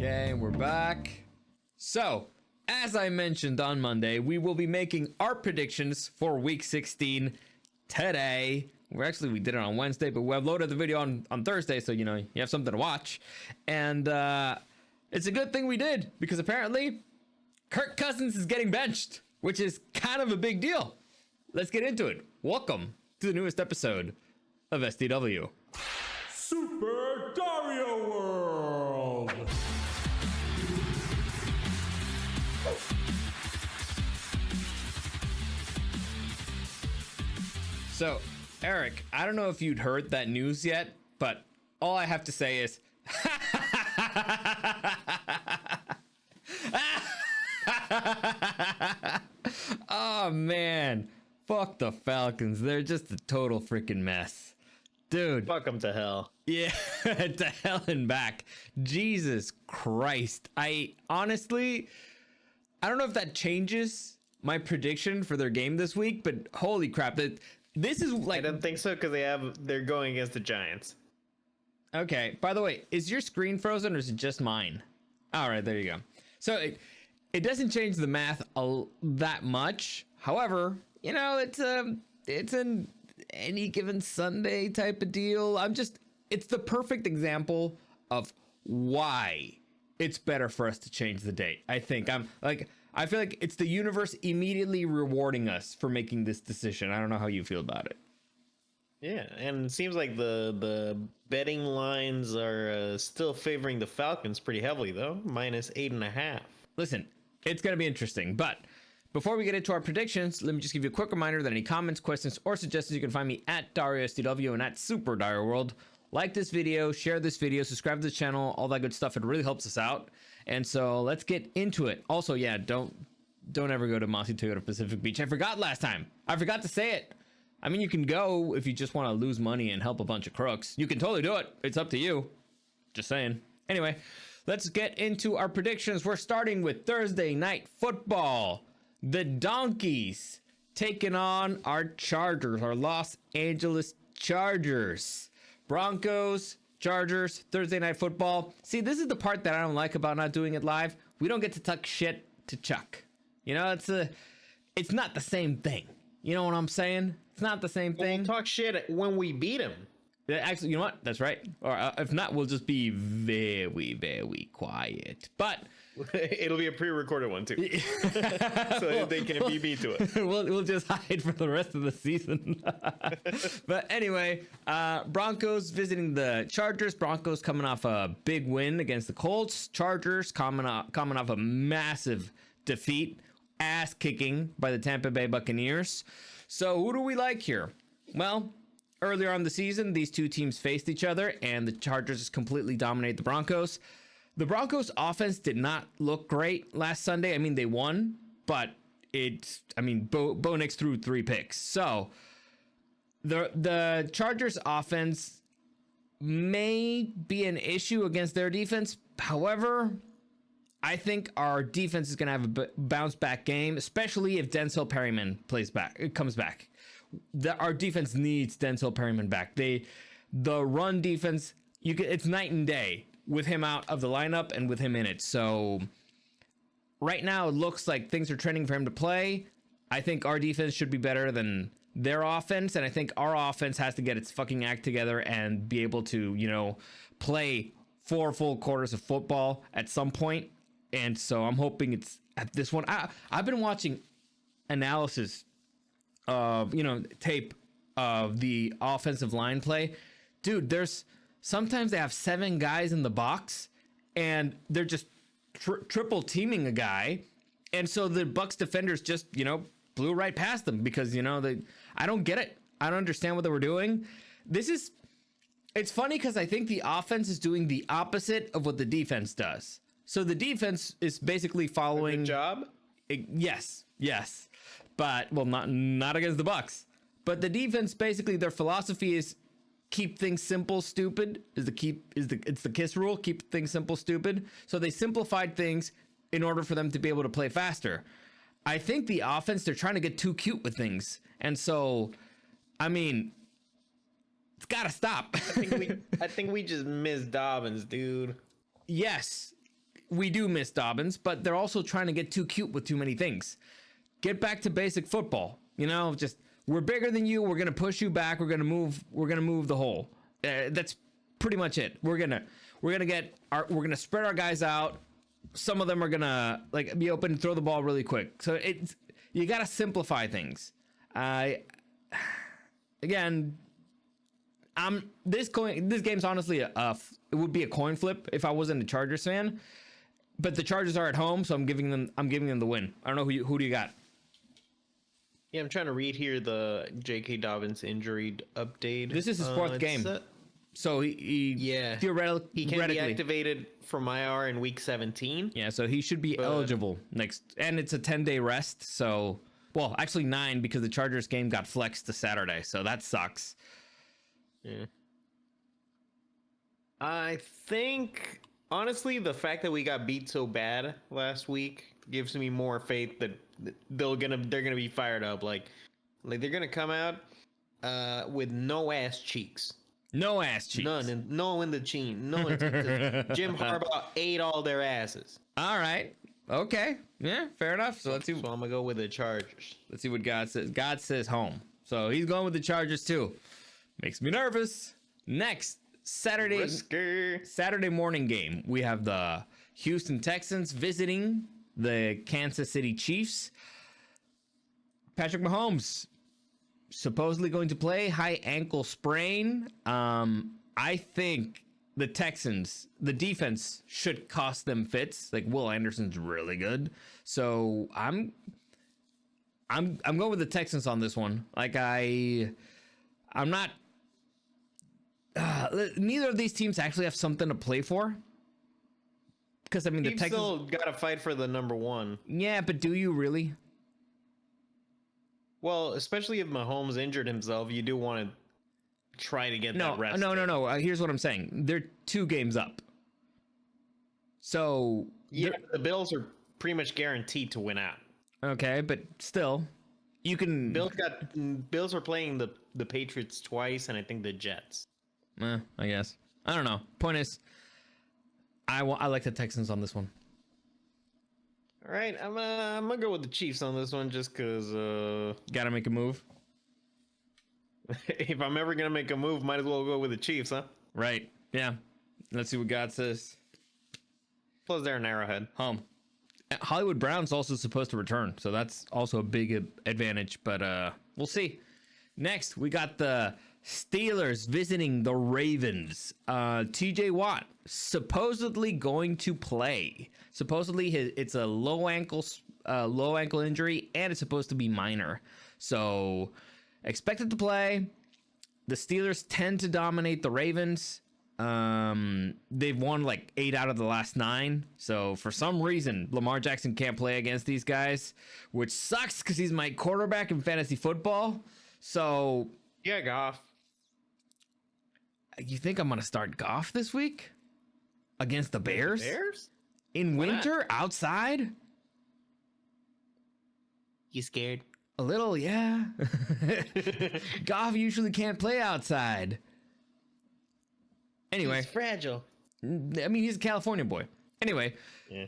Okay, we're back. So, as I mentioned on Monday, we will be making our predictions for Week 16 today. We did it on Wednesday, but we uploaded the video on Thursday, so, you have something to watch. And it's a good thing we did, because apparently Kirk Cousins is getting benched, which is kind of a big deal. Let's get into it. Welcome to the newest episode of SDW. Super Dario World! So, Eric, I don't know if you'd heard that news yet, but all I have to say is oh man, fuck the Falcons. They're just a total freaking mess. Dude. Fuck them to hell. Yeah, to hell and back. Jesus Christ. I honestly, I don't know if that changes my prediction for their game this week, but holy crap. This is like, I don't think so, because they're going against the Giants. Okay, by the way, is your screen frozen or is it just mine? All right, there you go. So it doesn't change the math that much. However, it's an any given Sunday type of deal. It's the perfect example of why it's better for us to change the date. I feel like it's the universe immediately rewarding us for making this decision. I don't know how you feel about it. Yeah, and it seems like the betting lines are still favoring the Falcons pretty heavily, though. -8.5. Listen, it's going to be interesting, but before we get into our predictions, let me just give you a quick reminder that any comments, questions, or suggestions, you can find me at Dario SDW and at Super Dario World. Like this video, share this video, subscribe to the channel, all that good stuff. It really helps us out. And so let's get into it. Also, yeah, don't ever go to Mossy Toyota Pacific Beach. I forgot last time. I forgot to say it. I mean, you can go if you just want to lose money and help a bunch of crooks. You can totally do it. It's up to you. Just saying. Anyway, let's get into our predictions. We're starting with Thursday Night Football. The Donkeys taking on our Chargers, our Los Angeles Chargers. Broncos, Chargers, Thursday Night Football. See, this is the part that I don't like about not doing it live. We don't get to talk shit to Chuck. It's not the same thing. You know what I'm saying? It's not the same thing. We'll talk shit when we beat him. Actually, you know what? That's right. Or if not, we'll just be very, very quiet. But it'll be a pre-recorded one too, so they can be beat to it. We'll just hide for the rest of the season. But anyway, Broncos visiting the Chargers. Broncos coming off a big win against the Colts. Chargers coming off a massive defeat, ass kicking by the Tampa Bay Buccaneers. So who do we like here? Well, earlier on the season, these two teams faced each other, and the Chargers just completely dominated the Broncos. The Broncos offense did not look great last Sunday. I mean, they won, but Bo Nix threw 3 picks. So the Chargers offense may be an issue against their defense. However, I think our defense is going to have a bounce back game, especially if Denzel Perryman comes back. Our defense needs Denzel Perryman back. The run defense, it's night and day with him out of the lineup and with him in it. So right now it looks like things are trending for him to play. I think our defense should be better than their offense, and I think our offense has to get its fucking act together and be able to, play 4 full quarters of football at some point. And so I'm hoping it's at this one. I've been watching analysis of, tape of the offensive line play. Dude, sometimes they have 7 guys in the box and they're just triple teaming a guy. And so the Bucs defenders just, blew right past them because, I don't get it. I don't understand what they were doing. It's funny because I think the offense is doing the opposite of what the defense does. So the defense is basically following. Good job? Yes. But, well, not against the Bucs. But the defense, basically, their philosophy is keep things simple, stupid. It's the KISS rule, keep things simple, stupid. So they simplified things in order for them to be able to play faster. I think the offense, they're trying to get too cute with things. And so, it's got to stop. I think we just missed Dobbins, dude. Yes. we do miss Dobbins, but they're also trying to get too cute with too many things. Get back to basic football. You know, just we're bigger than you. We're gonna push you back. We're gonna move the hole. That's pretty much it. We're gonna spread our guys out. Some of them are gonna like be open and throw the ball really quick. So you gotta simplify things. Again, this game's honestly it would be a coin flip if I wasn't a Chargers fan. But the Chargers are at home, so I'm giving them the win. I don't know who do you got? Yeah, I'm trying to read here the J.K. Dobbins injury update. This is his fourth game. So he theoretically he can be activated from IR in week 17. Yeah, so he should be eligible next, and it's a 10-day rest. So, well, actually 9 because the Chargers game got flexed to Saturday, so that sucks. Yeah, I think honestly the fact that we got beat so bad last week gives me more faith that they're gonna be fired up. Like they're gonna come out with no ass cheeks. No ass cheeks. No in the chin. No in the Jim Harbaugh ate all their asses. All right. Okay. Yeah, fair enough. So let's see. So I'm gonna go with the Chargers. Let's see what God says. God says home. So he's going with the Chargers too. Makes me nervous. Next, Saturday morning game. We have the Houston Texans visiting the Kansas City Chiefs. Patrick Mahomes supposedly going to play, high ankle sprain. I think the Texans, the defense should cost them fits. Like Will Anderson's really good, so I'm going with the Texans on this one. Like I'm not. Neither of these teams actually have something to play for. Because I mean, the Texans still got to fight for the number 1. Yeah, but do you really? Well, especially if Mahomes injured himself, you do want to try to get that rest. No. Here's what I'm saying. They're 2 games up. So yeah, the Bills are pretty much guaranteed to win out. Okay, but still, you can. Bills are playing the Patriots twice, and I think the Jets. I guess. I don't know. Point is, I like the Texans on this one. All right, I'm gonna go with the Chiefs on this one just because. Gotta make a move. If I'm ever gonna make a move, might as well go with the Chiefs, huh? Right. Yeah. Let's see what God says. Plus, they're an Arrowhead. Home. Hollywood Brown's also supposed to return, so that's also a big advantage. But we'll see. Next, we got the Steelers visiting the Ravens. TJ Watt supposedly going to play. Supposedly it's a low ankle injury, and it's supposed to be minor. So expected to play. The Steelers tend to dominate the Ravens. They've won like 8 out of the last 9. So for some reason, Lamar Jackson can't play against these guys, which sucks because he's my quarterback in fantasy football. So yeah, Goff. You think I'm gonna start Goff this week against the Bears? Bears in winter outside? You scared? A little, yeah. Goff usually can't play outside. Anyway, he's fragile. I mean, he's a California boy. Anyway, yeah.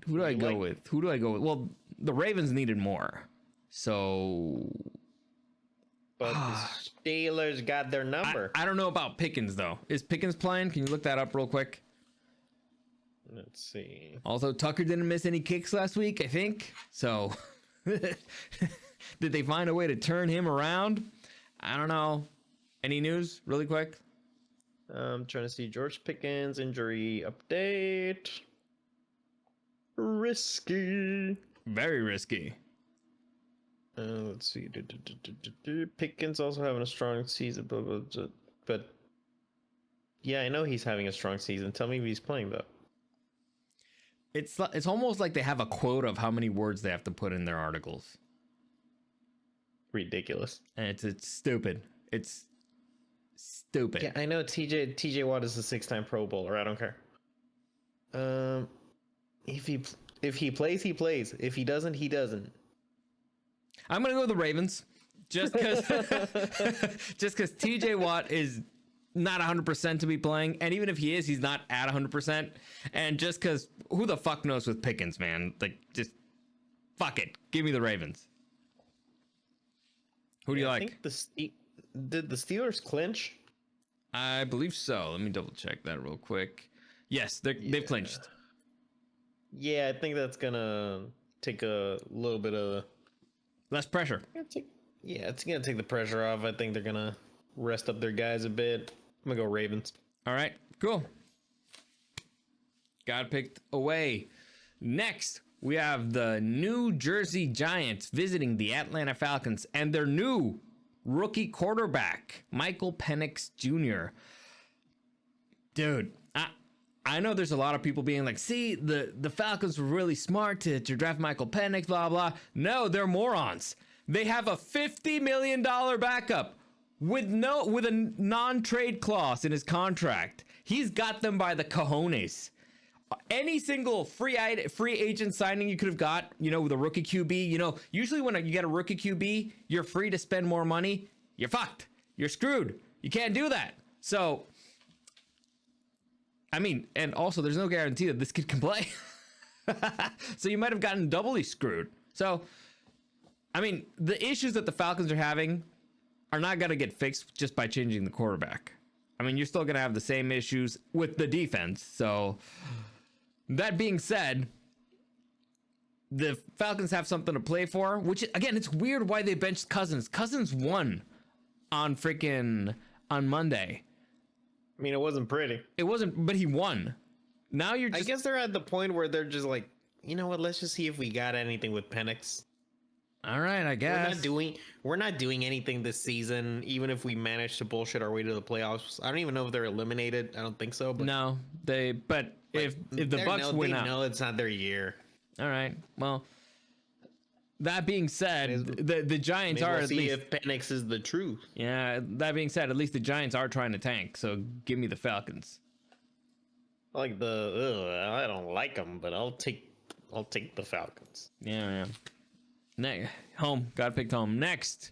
Who do I go with? Well, the Ravens needed more, so. But the Steelers got their number. I don't know about Pickens though. Is Pickens playing? Can you look that up real quick? Let's see. Also, Tucker didn't miss any kicks last week, I think. So, did they find a way to turn him around? I don't know. Any news, really quick? I'm trying to see George Pickens injury update. Risky. Very risky. Let's see. Pickens also having a strong season, but yeah, I know he's having a strong season. Tell me if he's playing though. It's almost like they have a quote of how many words they have to put in their articles. Ridiculous. And it's stupid. It's stupid. Yeah, I know TJ Watt is a 6-time Pro Bowler. I don't care. If he plays, he plays. If he doesn't, he doesn't. I'm gonna go with the Ravens, just because TJ Watt is not 100% to be playing, and even if he is, he's not at 100%. And just because who the fuck knows with Pickens, man? Like, just fuck it, give me the Ravens. Who do you like? I think did the Steelers clinch? I believe so. Let me double check that real quick. Yes, they've clinched. Yeah, I think that's gonna take a little bit of Less pressure. it's gonna take the pressure off. I think they're gonna rest up their guys a bit. I'm gonna go Ravens. All right, cool. Got picked away. Next, we have the New Jersey Giants visiting the Atlanta Falcons and their new rookie quarterback, Michael Penix Jr. Dude, I know there's a lot of people being like, see, the Falcons were really smart to draft Michael Penix, blah, blah. No, they're morons. They have a $50 million backup with a non-trade clause in his contract. He's got them by the cojones. Any single free agent signing you could have got, with a rookie QB, usually when you get a rookie QB, you're free to spend more money. You're fucked. You're screwed. You can't do that. So, I mean, and also there's no guarantee that this kid can play. So you might have gotten doubly screwed. So, I mean, the issues that the Falcons are having are not going to get fixed just by changing the quarterback. I mean, you're still going to have the same issues with the defense. So, that being said, the Falcons have something to play for, which, again, it's weird why they benched Cousins. Cousins won on Monday. I mean, it wasn't pretty. It wasn't, but he won. Now you're just... I guess they're at the point where they're just like, you know what, let's just see if we got anything with Penix. All right, I guess. We're not doing anything this season, even if we manage to bullshit our way to the playoffs. I don't even know if they're eliminated. I don't think so. But no, but if the Bucks win out, no, it's not their year. All right. Well, that being said, the Giants are at least if Penix is the truth. Yeah. That being said, at least the Giants are trying to tank. So give me the Falcons. I don't like them, but I'll take the Falcons. Yeah. Got picked home. Next,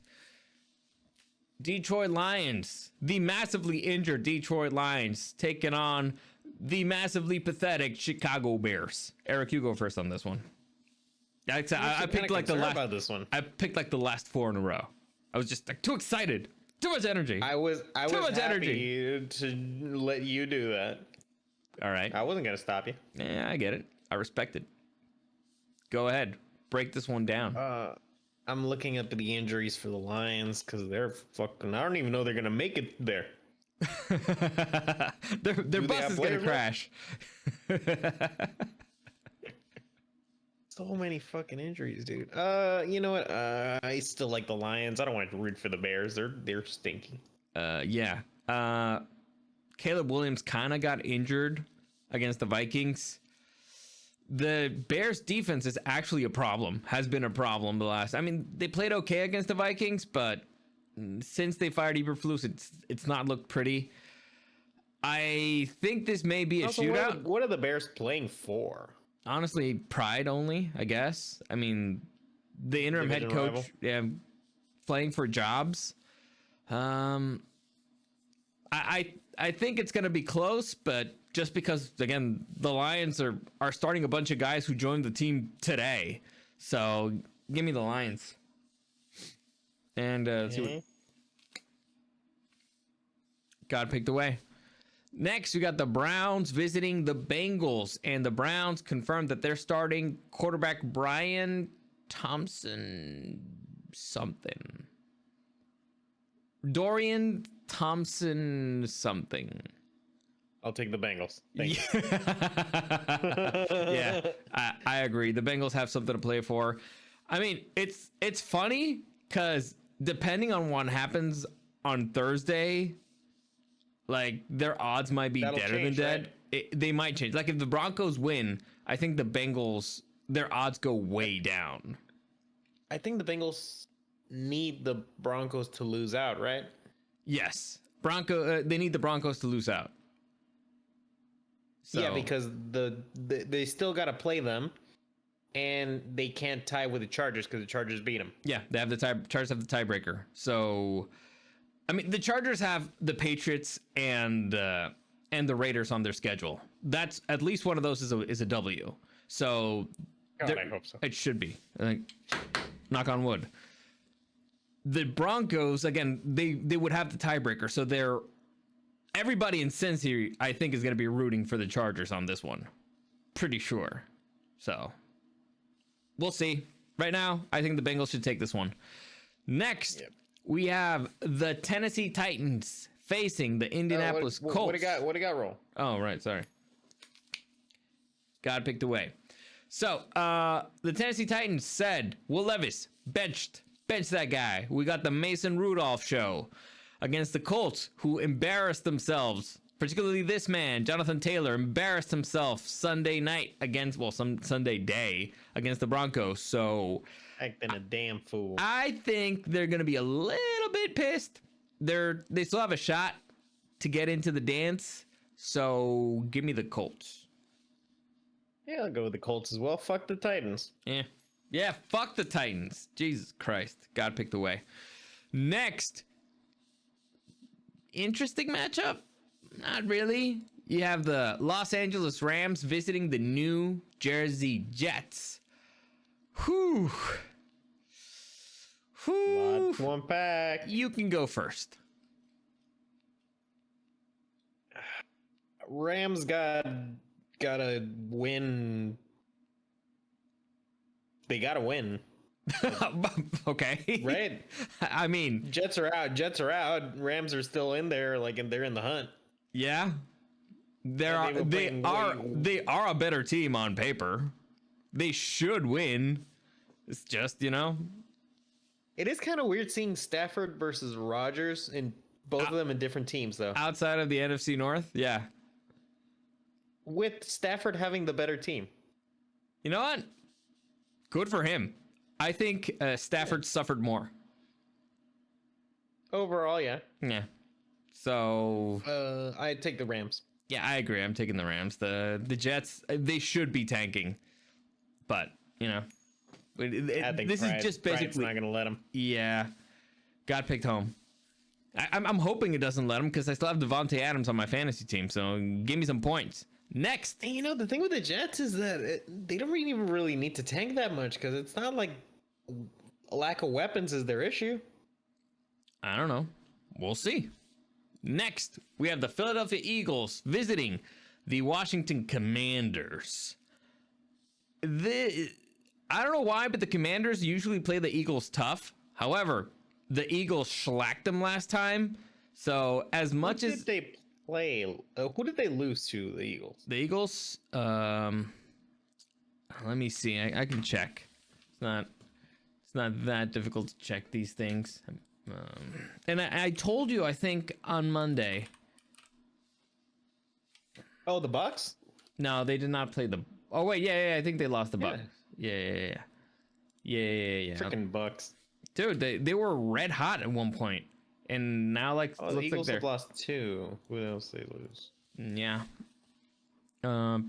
Detroit Lions, the massively injured Detroit Lions, taking on the massively pathetic Chicago Bears. Eric, you go first on this one. I picked like the last. About this one. I picked like the last 4 in a row. I was just like too excited, too much energy. I was happy to let you do that. All right. I wasn't gonna stop you. Yeah, I get it. I respect it. Go ahead. Break this one down. I'm looking up the injuries for the Lions because they're fucking. I don't even know they're gonna make it there. their bus is gonna crash. So many fucking injuries, dude. You know what? I still like the Lions. I don't want to root for the Bears. They're stinky. Yeah. Caleb Williams kind of got injured against the Vikings. The Bears defense is actually a problem, has been a problem they played okay against the Vikings, but since they fired Eberflus, it's not looked pretty. I think this may be a shootout. What are the Bears playing for? Honestly, pride only, I guess. I mean, the interim head coach, playing for jobs. I think it's going to be close, but just because, again, the Lions are starting a bunch of guys who joined the team today. So give me the Lions. And see what got picked away. Next, we got the Browns visiting the Bengals, and the Browns confirmed that they're starting quarterback Brian Thompson something. Dorian Thompson something. I'll take the Bengals. Thank you. Yeah, I agree. The Bengals have something to play for. I mean, it's funny because depending on what happens on Thursday, like their odds might be deader than dead. Right? They might change. Like if the Broncos win, I think the Bengals, their odds go way down. I think the Bengals need the Broncos to lose out, right? Yes, they need the Broncos to lose out. So, yeah, because they still got to play them, and they can't tie with the Chargers because the Chargers beat them. Yeah, they have Chargers have the tiebreaker. So I mean, the Chargers have the Patriots and the Raiders on their schedule. That's at least one of those is a W. So God, I hope so. it should be. Knock on wood. The Broncos, again, they would have the tiebreaker. So everybody in Cincy, I think, is going to be rooting for the Chargers on this one. Pretty sure. So we'll see. Right now, I think the Bengals should take this one. Next, we have the Tennessee Titans facing the Indianapolis Colts. What do you got, roll? Oh, right. Sorry. God picked away. So, the Tennessee Titans said, Will Levis benched. Bench that guy. We got the Mason Rudolph show against the Colts, who embarrassed themselves. Particularly this man, Jonathan Taylor, embarrassed himself Sunday night Sunday day against the Broncos. So, Acting a damn fool. I think they're going to be a little bit pissed. They still have a shot to get into the dance. So, give me the Colts. Yeah, I'll go with the Colts as well. Fuck the Titans. Yeah, fuck the Titans. Jesus Christ. God picked the way. Next. Interesting matchup? Not really. You have the Los Angeles Rams visiting the New Jersey Jets. Whew. Lot to unpack. You can go first. Rams gotta win. They gotta win. Okay. Right? I mean, Jets are out. Rams are still in there, and they're in the hunt. yeah. They are a better team on paper. They should win. It's just, It is kind of weird seeing Stafford versus Rodgers, and both of them in different teams, though. outside of the NFC North. Yeah. With Stafford having the better team. You know what? Good for him. I think Stafford suffered more. Overall, yeah. Yeah. So I'd take the Rams. yeah, I agree. I'm taking the Rams. The Jets, they should be tanking, but I think this is just Pride's basically not gonna let them. yeah. Got picked home. I'm hoping it doesn't let him because I still have Devontae Adams on my fantasy team. So give me some points. Next. And the thing with the Jets is that they don't even really need to tank that much because it's not like a lack of weapons is their issue. I don't know. We'll see. Next, we have the Philadelphia Eagles visiting the Washington Commanders. I don't know why, but the Commanders usually play the Eagles tough. However, the Eagles shellacked them last time. So as much as they play, who did they lose to? The Eagles. the Eagles, let me see. I can check. It's not that difficult to check these things. And I told you, I think on Monday. Oh, the Bucks? No, they did not play the. Oh wait, yeah. I think they lost the Bucks. Yeah. Freaking Bucks. Dude, they were red hot at one point, and now the looks Eagles like they're have lost 2. Who else they lose? yeah. Yeah,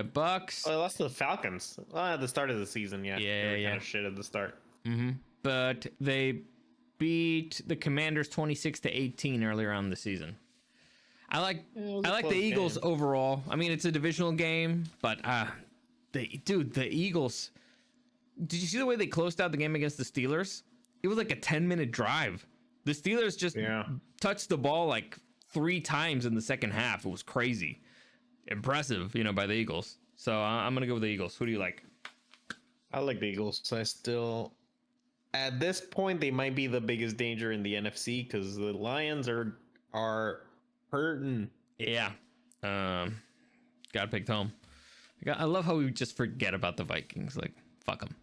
Bucks. Oh, they lost to the Falcons at the start of the season. Yeah, they were kind of shit at the start. But they beat the Commanders 26-18 earlier on in the season. I like the Eagles overall. I mean, it's a divisional game, but the Eagles. Did you see the way they closed out the game against the Steelers? It was like a 10-minute drive. The Steelers just touched the ball like 3 times in the second half. It was crazy. Impressive, by the Eagles. So I'm going to go with the Eagles. Who do you like? I like the Eagles. I still, at this point, they might be the biggest danger in the NFC because the Lions are hurting. Yeah. Got picked home. I love how we just forget about the Vikings. Like, fuck them.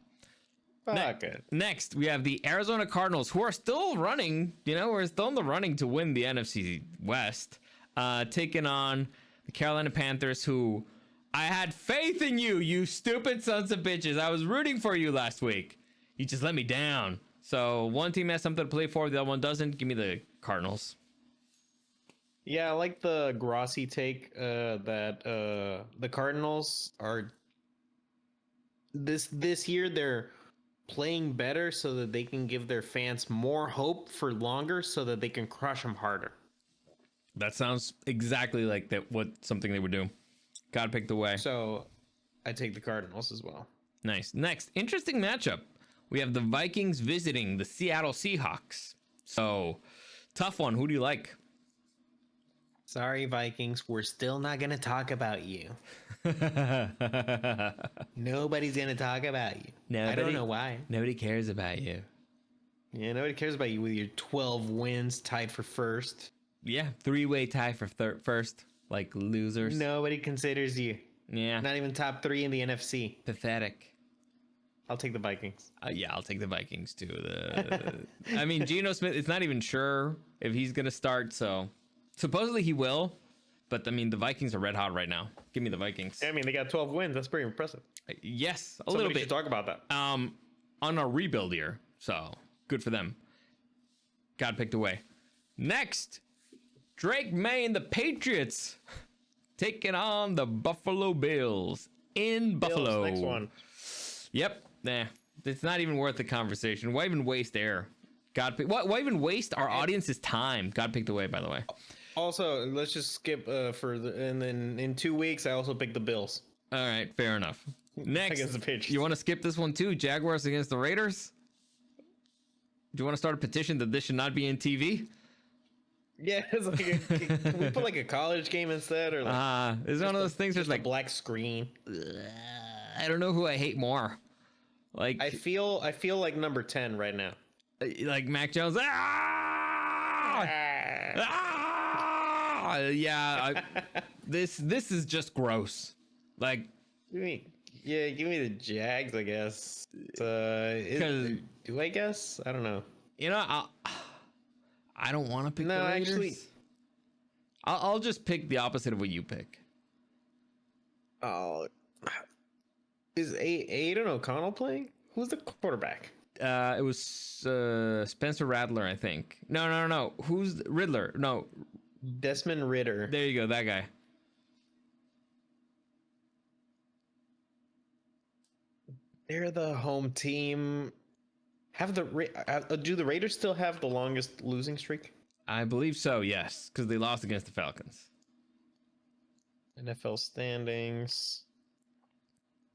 Next, we have the Arizona Cardinals, who are still running. We're still in the running to win the NFC West, taking on the Carolina Panthers, who I had faith in you, you stupid sons of bitches. I was rooting for you last week. You just let me down. So one team has something to play for, the other one doesn't. Give me the Cardinals. Yeah, I like the Grossi take that the Cardinals are this year. playing better so that they can give their fans more hope for longer so that they can crush them harder. That sounds exactly like that. What something they would do. Gotta pick the way. So I take the Cardinals as well. Nice. Next, interesting matchup. We have the Vikings visiting the Seattle Seahawks. So, tough one. Who do you like? Sorry, Vikings. We're still not going to talk about you. Nobody's going to talk about you. I don't know why. Nobody cares about you. Yeah, nobody cares about you with your 12 wins tied for first. Yeah, three-way tie for first. Like losers. Nobody considers you. Yeah. Not even top 3 in the NFC. Pathetic. I'll take the Vikings. Yeah, I'll take the Vikings too. I mean, Geno Smith, it's not even sure if he's going to start, so supposedly he will, but I mean, the Vikings are red hot right now. Give me the Vikings. I mean, they got 12 wins. That's pretty impressive. Yes, a Somebody little bit. should talk about that. On a rebuild year, so good for them. God picked away. Next, Drake May and the Patriots taking on the Buffalo Bills in Buffalo. Bills, next one. Yep. Nah, it's not even worth the conversation. Why even waste air? Why even waste our audience's time? God picked away, by the way. Also, let's just skip and then in 2 weeks, I also pick the Bills. All right, fair enough. Next, Against the Patriots. you want to skip this one too? Jaguars against the Raiders? Do you want to start a petition that this should not be in TV? Yeah, it's like can we put like a college game instead, or like It's one of those things that's like like, black screen? I don't know who I hate more. Like, I feel like number 10 right now. like Mac Jones. Yeah, this is just gross. Like, Give me the Jags, I guess. Do I guess? I don't know. you know, I don't want to pick No, the Raiders. actually- I'll just pick the opposite of what you pick. Oh, is Aiden O'Connell playing? Who's the quarterback? It was Spencer Rattler, I think. No. Who's Riddler? No, Desmond Ridder. there you go, that guy. They're the home team. Do the Raiders still have the longest losing streak? I believe so, yes, because they lost against the Falcons. NFL standings.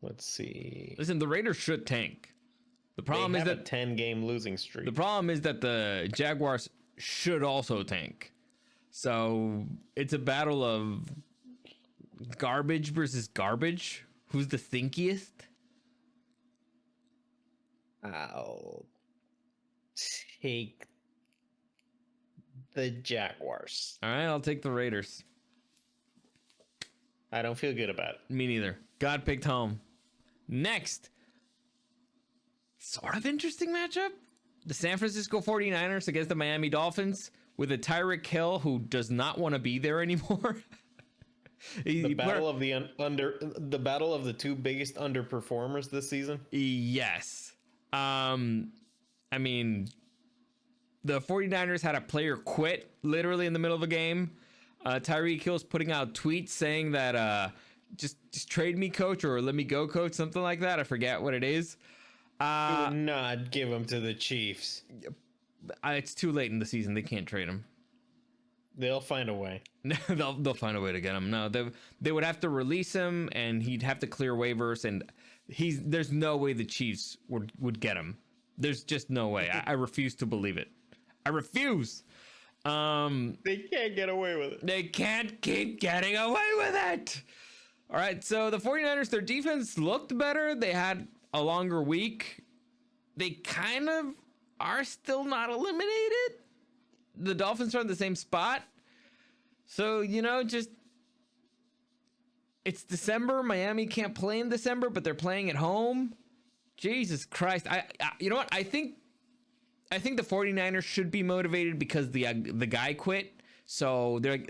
Let's see. Listen, the Raiders should tank. The problem They is have that a 10-game losing streak. the problem is that the Jaguars should also tank. So it's a battle of garbage versus garbage. Who's the thinkiest? I'll take the Jaguars. All right, I'll take the Raiders. I don't feel good about it. Me neither. God picked home. Next, sort of interesting matchup. The San Francisco 49ers against the Miami Dolphins with a Tyreek Hill who does not want to be there anymore. The battle of the battle of the two biggest underperformers this season. Yes. I mean, the 49ers had a player quit literally in the middle of a game. Tyreek Hill's putting out tweets saying that just trade me, coach, or let me go, coach, something like that. I forget what it is. Do not give him to the Chiefs. It's too late in the season. They can't trade him. They'll find a way. They'll find a way to get him. No, they would have to release him, and he'd have to clear waivers, and there's no way the Chiefs would get him. There's just no way. I refuse to believe it. I refuse. They can't get away with it. They can't keep getting away with it. All right, so the 49ers, their defense looked better. They had a longer week. They kind of are still not eliminated. The Dolphins are in the same spot. So, just it's December. Miami can't play in December, but they're playing at home. Jesus Christ. You know what? I think the 49ers should be motivated because the guy quit. So they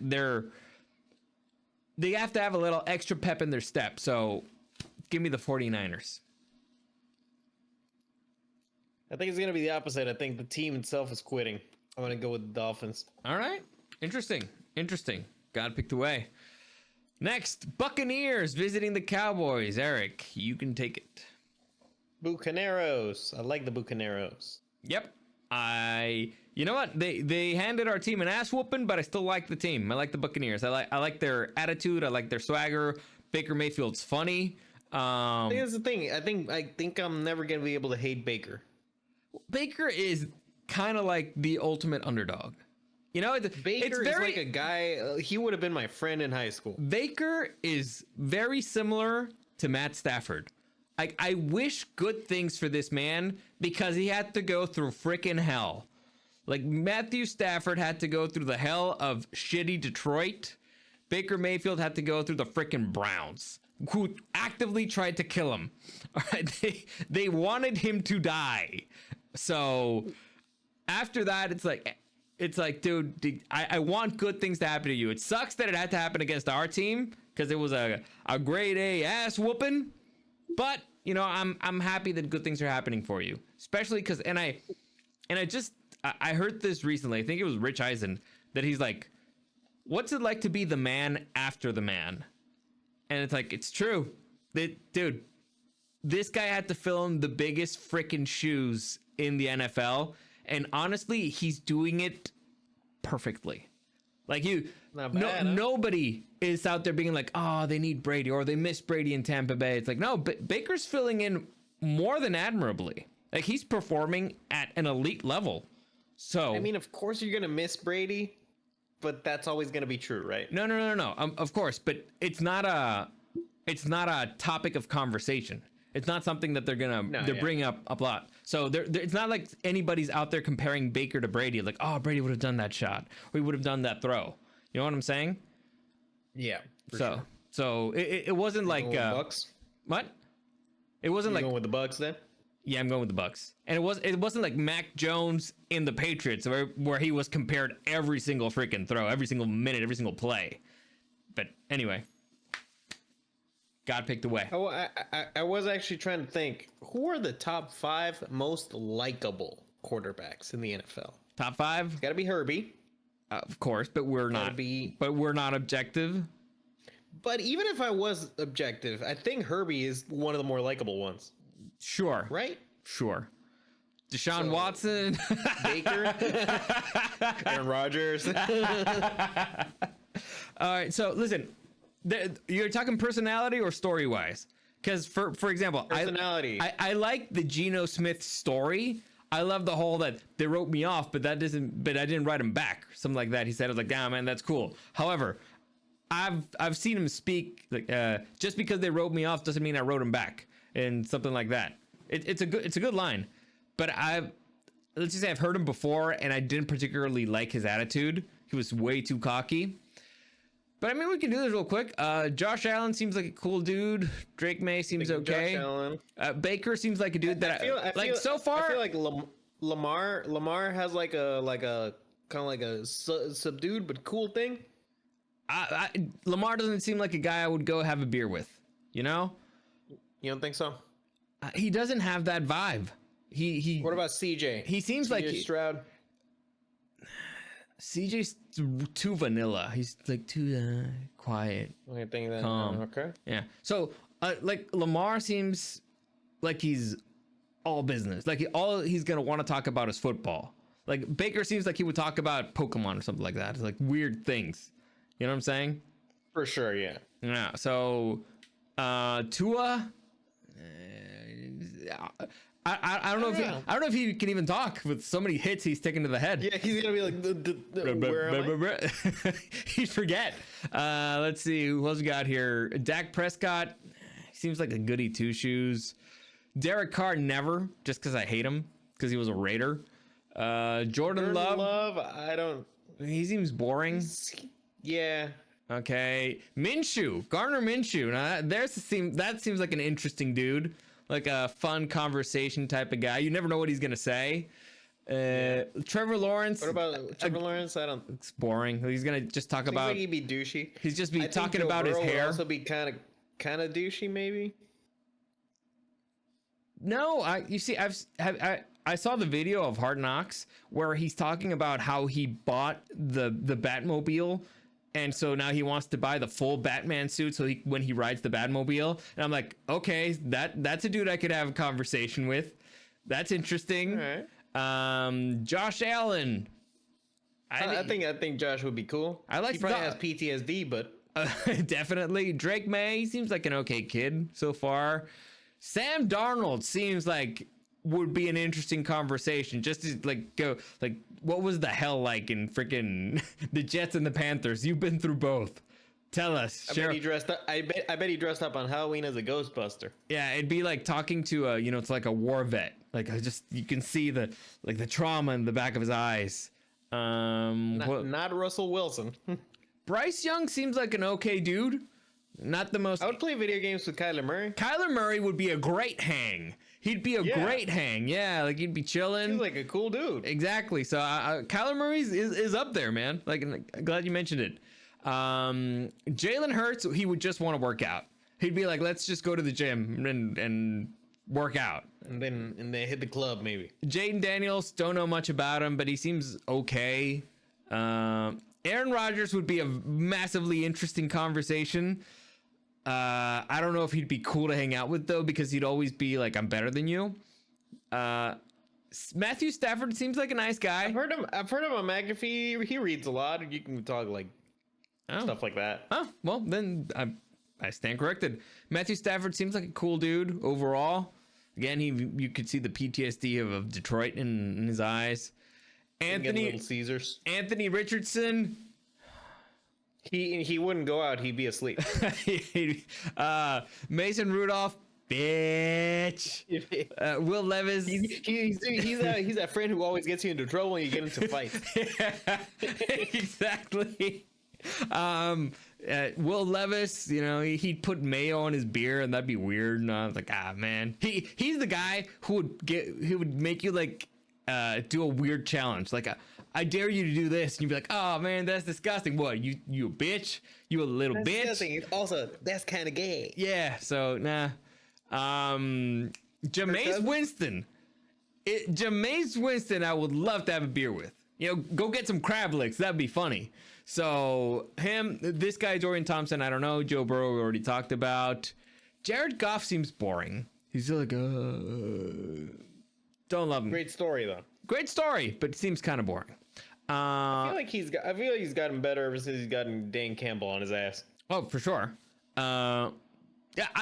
have to have a little extra pep in their step. So give me the 49ers. I think it's going to be the opposite. I think the team itself is quitting. I'm going to go with the Dolphins. All right. Interesting. God picked away. Next, Buccaneers visiting the Cowboys. Eric, you can take it. Bucaneros. I like the Bucaneros. Yep. You know what? They handed our team an ass whooping, but I still like the team. I like the Buccaneers. I like their attitude. I like their swagger. Baker Mayfield's funny. Here's the thing. I think I'm never gonna be able to hate Baker. Baker is kind of like the ultimate underdog. You know, Baker is like a guy. He would have been my friend in high school. Baker is very similar to Matt Stafford. I wish good things for this man because he had to go through freaking hell. Like Matthew Stafford had to go through the hell of shitty Detroit. Baker Mayfield had to go through the freaking Browns, who actively tried to kill him. All right, they wanted him to die. So after that, it's like, dude, I want good things to happen to you. It sucks that it had to happen against our team because it was a grade A ass whooping. But you know, I'm happy that good things are happening for you, especially because I heard this recently. I think it was Rich Eisen that he's like, what's it like to be the man after the man? And it's like, it's true. Dude, this guy had to fill in the biggest freaking shoes in the NFL. And honestly, he's doing it perfectly. Like nobody is out there being like, oh, they need Brady or they miss Brady in Tampa Bay. It's like, no, Baker's filling in more than admirably. Like he's performing at an elite level. So I mean, of course you're gonna miss Brady, but that's always gonna be true, right? No. Of course, but it's not a topic of conversation. It's not something that they're bringing up a lot. So it's not like anybody's out there comparing Baker to Brady. Like, oh, Brady would have done that shot. Or he would have done that throw. You know what I'm saying? Yeah. So it wasn't like Bucks. What? It wasn't like going with the Bucks then. Yeah, I'm going with the Bucks. And it wasn't like Mac Jones in the Patriots where he was compared every single freaking throw, every single minute, every single play. But anyway, God picked the way. Oh, I was actually trying to think, who are the top 5 most likable quarterbacks in the NFL? Top 5? It's got to be Herbie. Of course, but we're not. But we're not objective. But even if I was objective, I think Herbie is one of the more likable ones. Sure. Right? Sure. Deshaun Watson. Baker. Aaron Rodgers. All right. So listen, you're talking personality or story wise? Because for example, personality. I like the Geno Smith story. I love the whole that they wrote me off, but I didn't write him back. Something like that. He said, I was like, damn, man, that's cool. However, I've seen him speak like just because they wrote me off doesn't mean I wrote him back and something like that. It's a good line, but let's just say I've heard him before and I didn't particularly like his attitude. He was way too cocky. But I mean, we can do this real quick. Josh Allen seems like a cool dude. Drake May seems okay. Josh Allen. Baker seems like a dude that I feel so far. I feel like Lamar has like a kind of like a subdued but cool thing. Lamar doesn't seem like a guy I would go have a beer with. You know? You don't think so? He doesn't have that vibe. He. What about CJ? He seems like Stroud. CJ's too vanilla. He's like too quiet, calm. Okay. Yeah. So like Lamar seems like he's all business. Like all he's gonna want to talk about is football. Like Baker seems like he would talk about Pokemon or something like that. It's like weird things. You know what I'm saying? For sure. Yeah. Yeah. So Tua. I don't know if he can even talk with so many hits he's taken to the head. Yeah, he's gonna be like, where am I? He'd forget. Let's see who else we got here. Dak Prescott seems like a goody two shoes. Derek Carr never, just because I hate him because he was a Raider. Jordan Love. I don't. He seems boring. Yeah. Okay. Gardner Minshew. Now that seems like an interesting dude. Like a fun conversation type of guy. You never know what he's gonna say. Trevor Lawrence. What about Trevor Lawrence? I don't. It's boring. He's gonna just talk about. Like he'd be douchey. He's just be talking about his hair. Also be kind of douchey, maybe. No, I saw the video of Hard Knocks where he's talking about how he bought the Batmobile And so now he wants to buy the full Batman suit so when he rides the Batmobile. And I'm like, okay, that's a dude I could have a conversation with. That's interesting. All right. Josh Allen. I think Josh would be cool. I like he probably has PTSD, but definitely. Drake May, he seems like an okay kid so far. Sam Darnold seems like would be an interesting conversation, just to like go like, what was the hell like in freaking the Jets and the Panthers? You've been through both. Tell us. I bet he dressed up. I bet he dressed up on Halloween as a Ghostbuster. Yeah, it'd be like talking to it's like a war vet. Like you can see the trauma in the back of his eyes. Not Russell Wilson. Bryce Young seems like an okay dude. Not the most. I would play video games with Kyler Murray. Kyler Murray would be a great hang. He'd be a great hang. Yeah, like he'd be chilling. He's like a cool dude. Exactly. So Kyler Murray is up there, man. Like, I'm glad you mentioned it. Jalen Hurts, he would just want to work out. He'd be like, let's just go to the gym and work out. And then hit the club maybe. Jaden Daniels, don't know much about him, but he seems okay. Aaron Rodgers would be a massively interesting conversation. I don't know if he'd be cool to hang out with though, because he'd always be like, I'm better than you. Matthew Stafford seems like a nice guy. I've heard him on McAfee. He reads a lot. You can talk like stuff like that. Oh, well, then I stand corrected. Matthew Stafford seems like a cool dude overall. Again, you could see the PTSD of Detroit in his eyes. Little Caesars. Anthony Richardson. He wouldn't go out. He'd be asleep. Mason Rudolph, bitch. Will Levis. He's that friend who always gets you into trouble when you get into fights. Yeah, exactly. Will Levis, he'd put mayo on his beer and that'd be weird. And I was like, man, he's the guy who would make you like do a weird challenge, like I dare you to do this, and you'd be like, oh man, that's disgusting. What, you a bitch, you a little that's bitch. Disgusting. Also, that's kind of gay. Yeah, so nah. Jameis Winston. Jameis Winston, I would love to have a beer with. Go get some crab licks. That'd be funny. So this guy, Dorian Thompson, I don't know. Joe Burrow, we already talked about. Jared Goff seems boring. He's like, don't love him. Great story though. Great story, but seems kind of boring. I feel like he's gotten better ever since he's gotten Dan Campbell on his ass. Oh, for sure.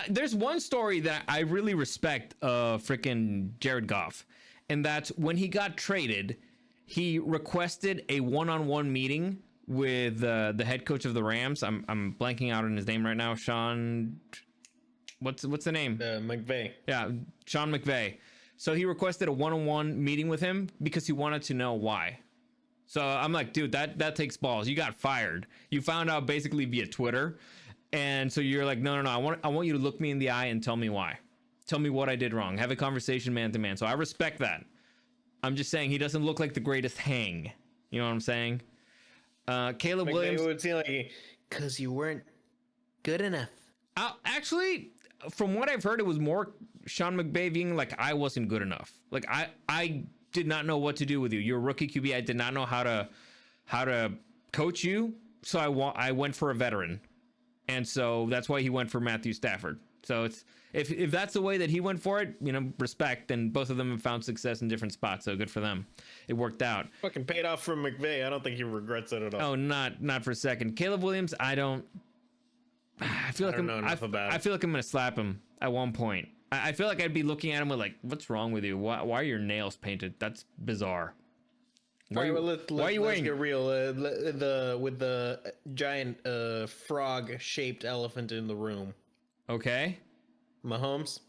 There's one story that I really respect freaking Jared Goff, and that's when he got traded, he requested a one-on-one meeting with the head coach of the Rams. I'm blanking out on his name right now. Sean, what's the name? McVay. Yeah, Sean McVay. So he requested a one-on-one meeting with him because he wanted to know why. So I'm like, dude, that takes balls. You got fired. You found out basically via Twitter. And so you're like, no, I want you to look me in the eye and tell me why. Tell me what I did wrong. Have a conversation man to man. So I respect that. I'm just saying he doesn't look like the greatest hang. You know what I'm saying? Caleb Williams. It would seem like, because you weren't good enough. Actually, from what I've heard, it was more Sean McVay being like, I wasn't good enough. Like I did not know what to do with you. You're a rookie QB. I did not know how to coach you. So I went for a veteran. And so that's why he went for Matthew Stafford. So it's if that's the way that he went for it, respect. And both of them have found success in different spots. So good for them. It worked out. Fucking paid off from McVay. I don't think he regrets it at all. Oh, not for a second. Caleb Williams, I feel like I'm gonna slap him at one point. I feel like I'd be looking at him with like, what's wrong with you? Why are your nails painted? That's bizarre. Why are you wearing? Let's get real. With the giant frog-shaped elephant in the room. Okay. Mahomes.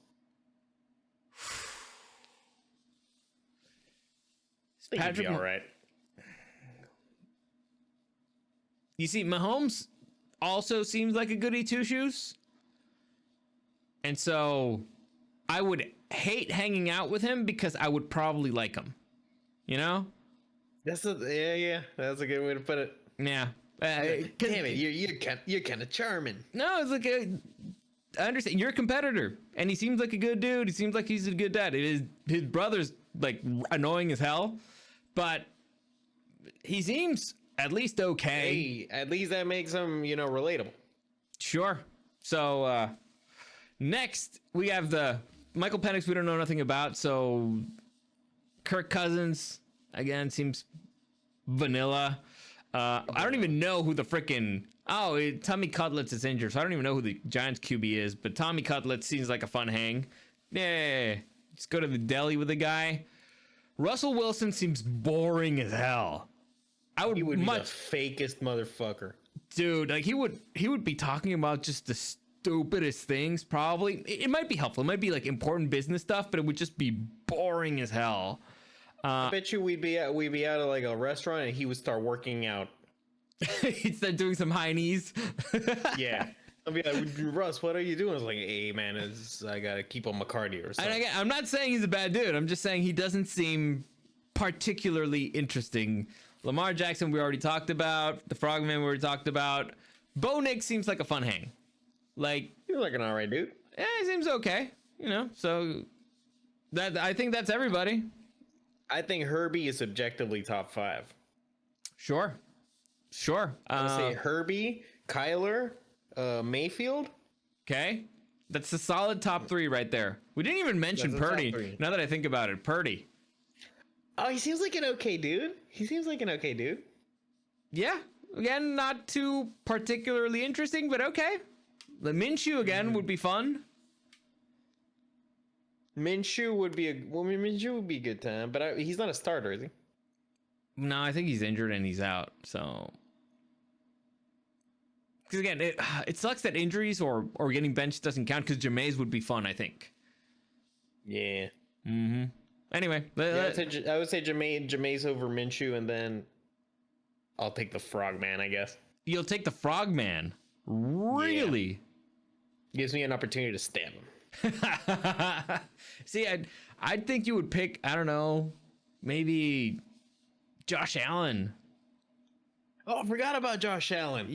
Patrick, all right. You see, Mahomes also seems like a goody two shoes, and so I would hate hanging out with him because I would probably like him. That's that's a good way to put it. Yeah. Damn it, you're kind of charming. No, it's like I understand you're a competitor, and he seems like a good dude. He seems like he's a good dad. His brother's like annoying as hell, but he seems at least okay. Hey, at least that makes them, relatable. Sure. So next we have the Michael Penix. We don't know nothing about. So Kirk Cousins again seems vanilla. I don't even know who the freaking Tommy Cutlets is injured, so I don't even know who the Giants QB is. But Tommy Cutlets seems like a fun hang. Yeah, just go to the deli with the guy. Russell Wilson seems boring as hell. He would be the fakest motherfucker. Dude, like he would be talking about just the stupidest things. Probably it might be helpful. It might be like important business stuff, but it would just be boring as hell. I bet you we'd be out at like a restaurant and he would start working out. He'd start doing some high knees. Yeah. I'll be like, Russ, what are you doing? It's like, hey man, I gotta keep on my cardio or something. And I'm not saying he's a bad dude. I'm just saying he doesn't seem particularly interesting. Lamar Jackson, we already talked about. The Frogman, we already talked about. Bo Nix seems like a fun hang. Like, you're like an alright dude. Yeah, he seems okay. So I think that's everybody. I think Herbie is objectively top 5. Sure. I would say Herbie, Kyler, Mayfield. Okay. That's a solid top 3 right there. We didn't even mention Purdy. Now that I think about it, Purdy. Oh, he seems like an okay dude. Yeah. Again, not too particularly interesting, but okay. The Minshew again would be fun. Minshew would be a good time, but he's not a starter, is he? No, I think he's injured and he's out. So, because again, it sucks that injuries or getting benched doesn't count. Because Jameis would be fun, I think. Yeah. Mm-hmm. Anyway, I would say Jameis over Minshew, and then I'll take the Frogman, I guess. You'll take the Frogman, really? Yeah. Gives me an opportunity to stab him. See, I'd think you would pick, I don't know, maybe Josh Allen. Oh, I forgot about Josh Allen.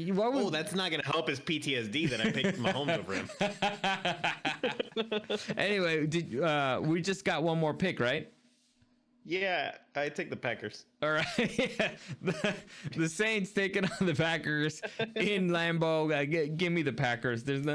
That's not gonna help his PTSD that I picked Mahomes over him. Anyway, we just got one more pick, right? Yeah, I take the Packers. All right. the Saints taking on the Packers in Lambeau. Give me the Packers. There's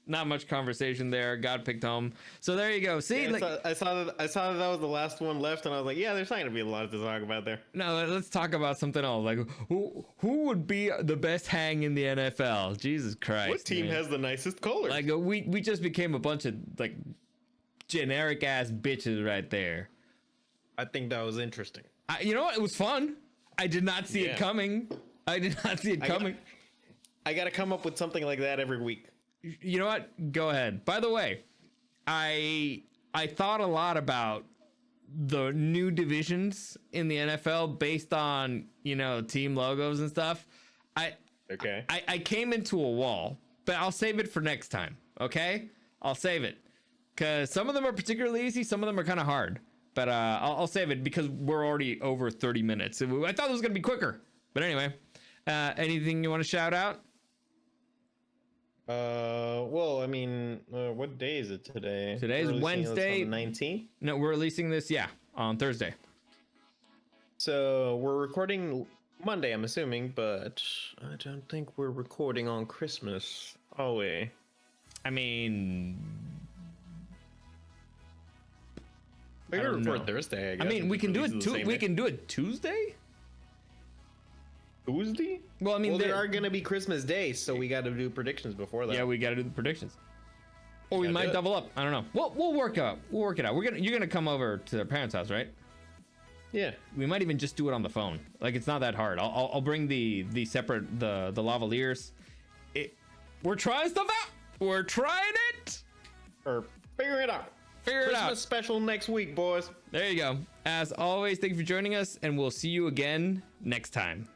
not much conversation there. God picked home. So there you go. See, I saw that was the last one left, and I was like, yeah, there's not gonna be a lot to talk about there. No, let's talk about something else. Like, who would be the best hang in the NFL? Jesus Christ! What team has the nicest colors? Like, we just became a bunch of like generic ass bitches right there. I think that was interesting. You know what? It was fun. I did not see it coming. I gotta come up with something like that every week. You know what? Go ahead. By the way, I thought a lot about the new divisions in the NFL based on, team logos and stuff. I came into a wall, but I'll save it for next time. Okay? I'll save it. Because some of them are particularly easy. Some of them are kind of hard. But I'll save it because we're already over 30 minutes. I thought it was going to be quicker. But anyway, anything you want to shout out? Well, I mean, what day is it today? Today's Wednesday. 19th? No, we're releasing this, on Thursday. So we're recording Monday, I'm assuming, but I don't think we're recording on Christmas, are we? I mean, we're gonna record Thursday, I guess. I mean, we can do it. We can do it Tuesday. Tuesday? Well, I mean, there are going to be Christmas days, so we got to do predictions before that. Yeah, we got to do the predictions. Or we might double up. I don't know. We'll work it out. You're gonna come over to their parents' house, right? Yeah. We might even just do it on the phone. Like, it's not that hard. I'll bring the separate the lavaliers. We're trying stuff out. We're trying it. Or figure it out. Christmas special next week, boys. There you go. As always, thank you for joining us, and we'll see you again next time.